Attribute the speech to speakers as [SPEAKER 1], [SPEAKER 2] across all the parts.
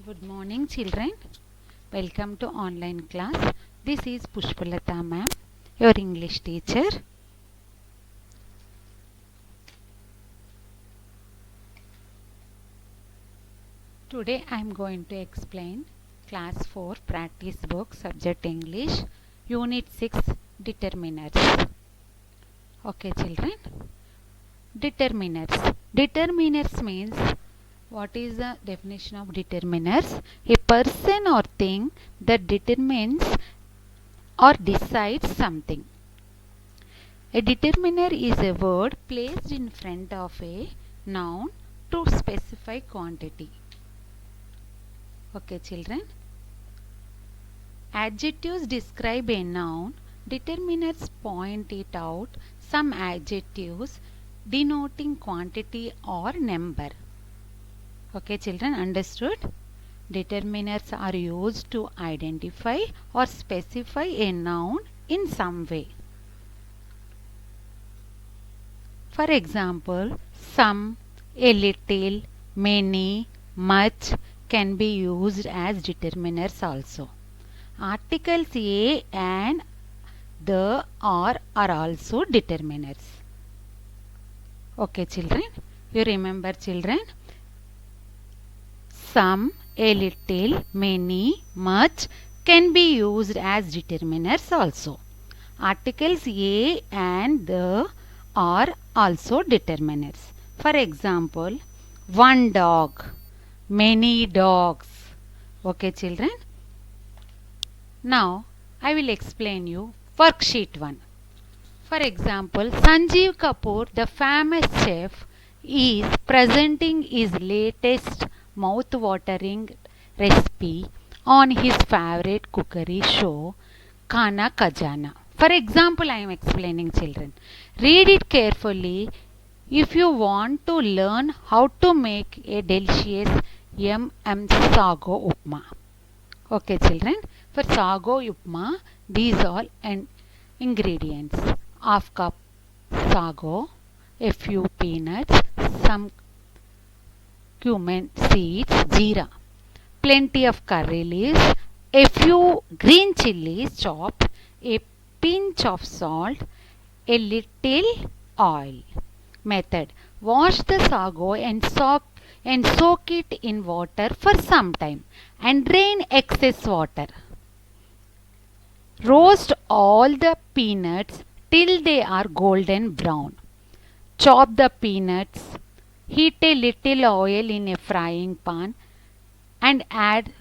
[SPEAKER 1] Good morning, children. Welcome to online class. This is Pushpalata ma'am, your English teacher. Today I am going to explain class 4 practice book subject English unit 6 determiners. Okay, children. Determiners. Determiners means, what is the definition of determiners? A person or thing that determines or decides something. A determiner is a word placed in front of a noun to specify quantity. Okay, children. Adjectives describe a noun. Determiners point it out. Some adjectives denoting quantity or number. Okay, children, understood? Determiners are used to identify or specify a noun in some way. For example, some, a little, many, much can be used as determiners also. Articles a and the or are also determiners. Okay, children, you remember, children? Some, a little, many, much can be used as determiners also. Articles a and the are also determiners. For example, one dog, many dogs. Okay, children? Now, I will explain you worksheet 1. For example, Sanjeev Kapoor, the famous chef, is presenting his latest mouth-watering recipe on his favorite cookery show, Khana Khajana. For example, I am explaining, children. Read it carefully if you want to learn how to make a delicious sago upma. Okay, children. For sago upma, these are ingredients. Half cup sago, a few peanuts, some cumin seeds, jeera, plenty of curry leaves, a few green chilies chopped, a pinch of salt, a little oil. Method: wash the sago and soak it in water for some time and drain excess water. Roast all the peanuts till they are golden brown. Chop the peanuts. Heat a little oil in a frying pan and add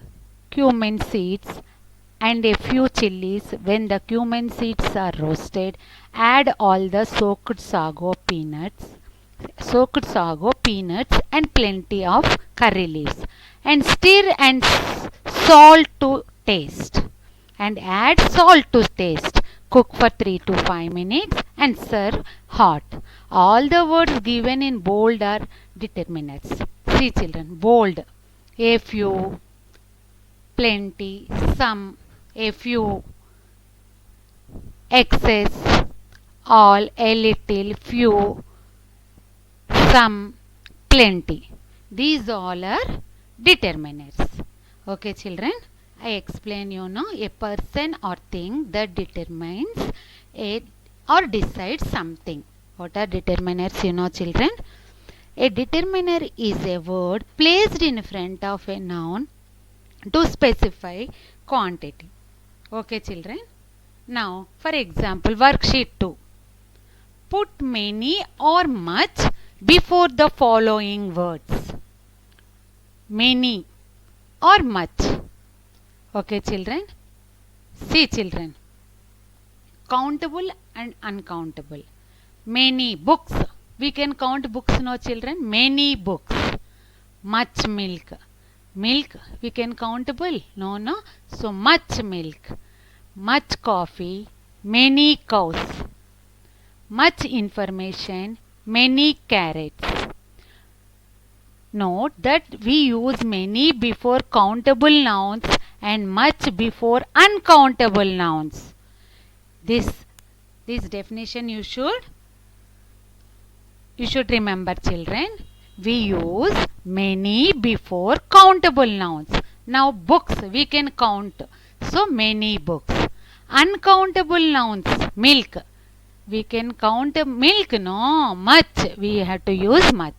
[SPEAKER 1] cumin seeds and a few chilies. When the cumin seeds are roasted, add all the soaked sago peanuts and plenty of curry leaves and stir and salt to taste. And add salt to taste. Cook for 3 to 5 minutes and serve hot. All the words given in bold are determiners. See, children, bold: a few, plenty, some, a few, excess, all, a little, few, some, plenty. These all are determiners. Okay, children? I explain you now a person or thing that determines or decides something. What are determiners, you know, children? A determiner is a word placed in front of a noun to specify quantity. Okay, children? Now, for example, worksheet 2. Put many or much before the following words. Many or much. Okay, children? See, children. Countable and uncountable. Many books. We can count books, no, children? Many books. Much milk. Milk, we can countable? No, no. So, much milk. Much coffee. Many cows. Much information. Many carrots. Note that we use many before countable nouns and much before uncountable nouns. This definition you should remember, children. We use many before countable nouns, Now books we can count. So many books. Uncountable nouns. Milk. We can count milk, no? Much. We have to use much.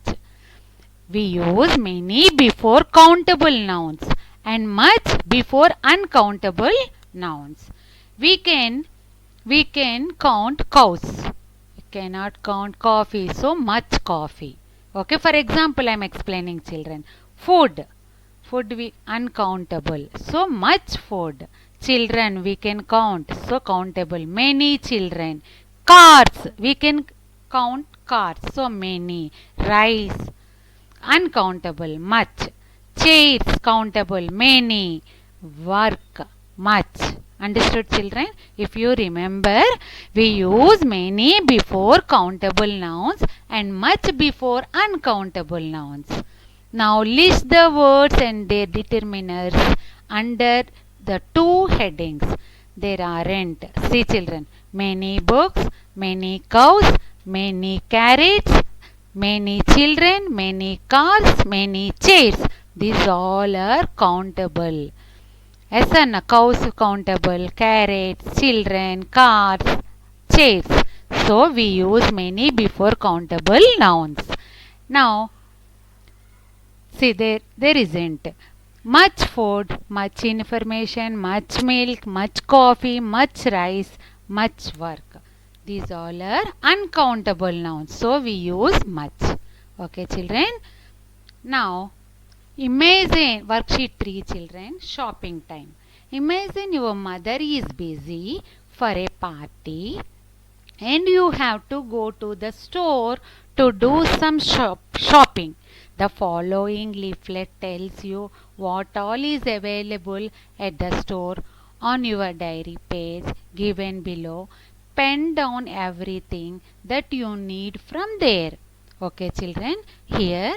[SPEAKER 1] We use many before countable nouns and much before uncountable nouns. We can count cows. We cannot count coffee. So much coffee. Okay, for example, I am explaining children. Food. Food we uncountable. So much food. Children we can count. So countable. Many children. Cars. We can count cars. So many. Rice. Uncountable. Much. Chairs. Countable. Many. Work. Much. Understood children? If you remember, we use many before countable nouns and much before uncountable nouns. Now list the words and their determiners under the two headings. There aren't. See children, many books, many cows, many carrots, many children, many cars, many chairs. These all are countable. Yes, and cows countable, carrots, children, cars, chairs. So we use many before countable nouns. Now, see there isn't. Much food, much information, much milk, much coffee, much rice, much work. These all are uncountable nouns. So we use much. Okay, children. Now, imagine worksheet 3 children, shopping time. Imagine your mother is busy for a party and you have to go to the store to do some shopping. The following leaflet tells you what all is available at the store. On your diary page given below, pen down everything that you need from there. Okay children, here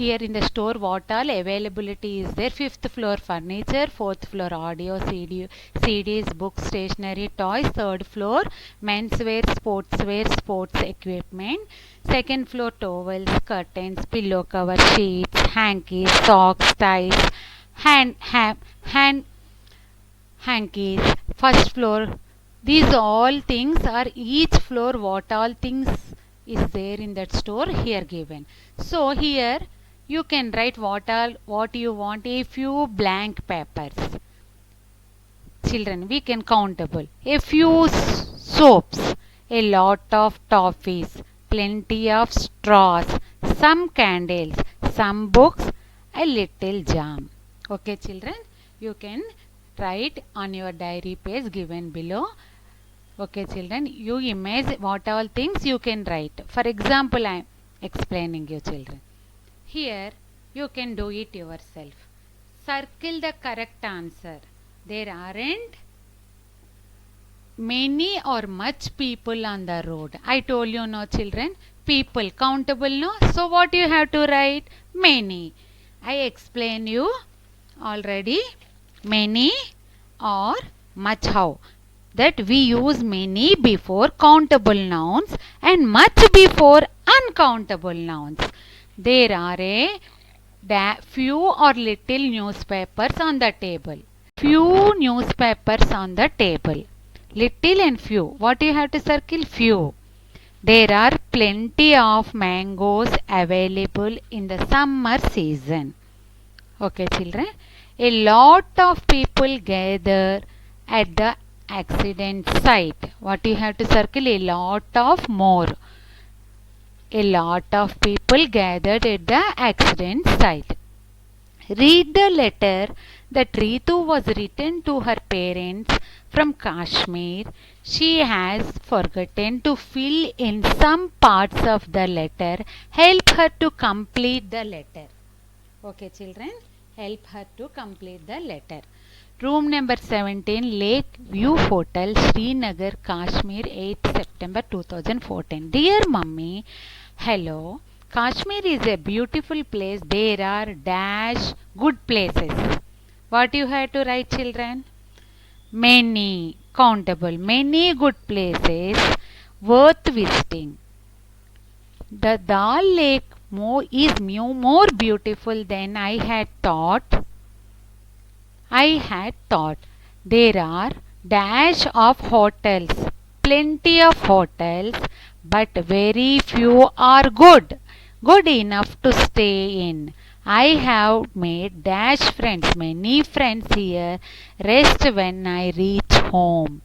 [SPEAKER 1] in the store what all availability is there. 5th floor furniture, 4th floor audio, CDs, books, stationery, toys. 3rd floor menswear, sportswear, sports equipment. 2nd floor towels, curtains, pillow cover, sheets, hankies, socks, ties, hankies. 1st floor, these all things are each floor what all things is there in that store here given. So here you can write what you want, a few blank papers. Children, we can countable. A few soaps, a lot of toffees, plenty of straws, some candles, some books, a little jam. Okay children, you can write on your diary page given below. Okay children, you imagine what all things you can write. For example, I am explaining you children. Here you can do it yourself. Circle the correct answer. There aren't many or much people on the road. I told you no children. People countable no. So what you have to write? Many. I explain you already. Many or much. How? That we use many before countable nouns and much before uncountable nouns. There are a few or little newspapers on the table. Few newspapers on the table. Little and few. What you have to circle? Few. There are plenty of mangoes available in the summer season. Okay children. A lot of people gather at the accident site. What you have to circle? A lot of more. A lot of people gathered at the accident site. Read the letter that Ritu was written to her parents from Kashmir. She has forgotten to fill in some parts of the letter. Help her to complete the letter. Okay children, help her to complete the letter. Room number 17, Lake View Hotel, Srinagar, Kashmir, 8th September 2014. Dear Mummy, hello. Kashmir is a beautiful place. There are dash good places. What you have to write children? Many, countable, many good places worth visiting. The Dal Lake more beautiful than I had thought. There are dash of hotels, plenty of hotels, but very few are good enough to stay in. I have made dash friends, many friends here. Rest when I reach home.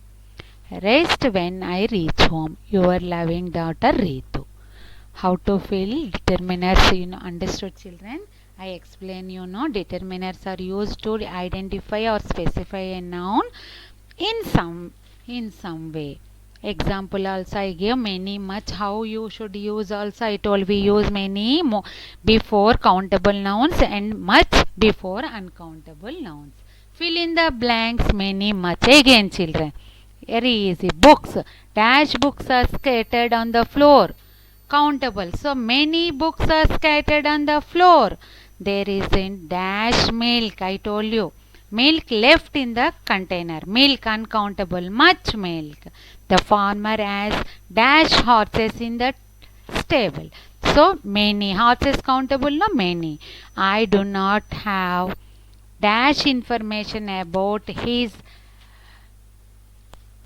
[SPEAKER 1] Rest when I reach home. Your loving daughter Ritu. How to fill determiners, understood children? I explain, determiners are used to identify or specify a noun in some way. Example also I give many, much. How you should use also I told we use many before countable nouns and much before uncountable nouns. Fill in the blanks, many, much. Again children, very easy. Books, dash books are scattered on the floor. Countable. So many books are scattered on the floor. There isn't dash milk. I told you. Milk left in the container. Milk uncountable. Much milk. The farmer has dash horses in the stable. So many. Horses countable, no many. I do not have dash information about his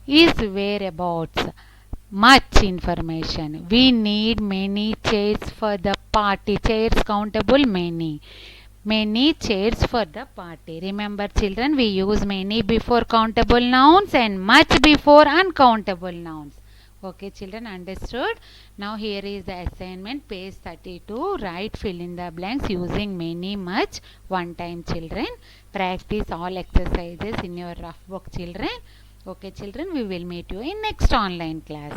[SPEAKER 1] whereabouts. Much information. We need many chairs for the party. Chairs countable, many. Many chairs for the party. Remember children, we use many before countable nouns and much before uncountable nouns. Okay children, understood? Now here is the assignment, page 32. Write, fill in the blanks using many, much, one time children. Practice all exercises in your rough book children. Okay children, we will meet you in next online class.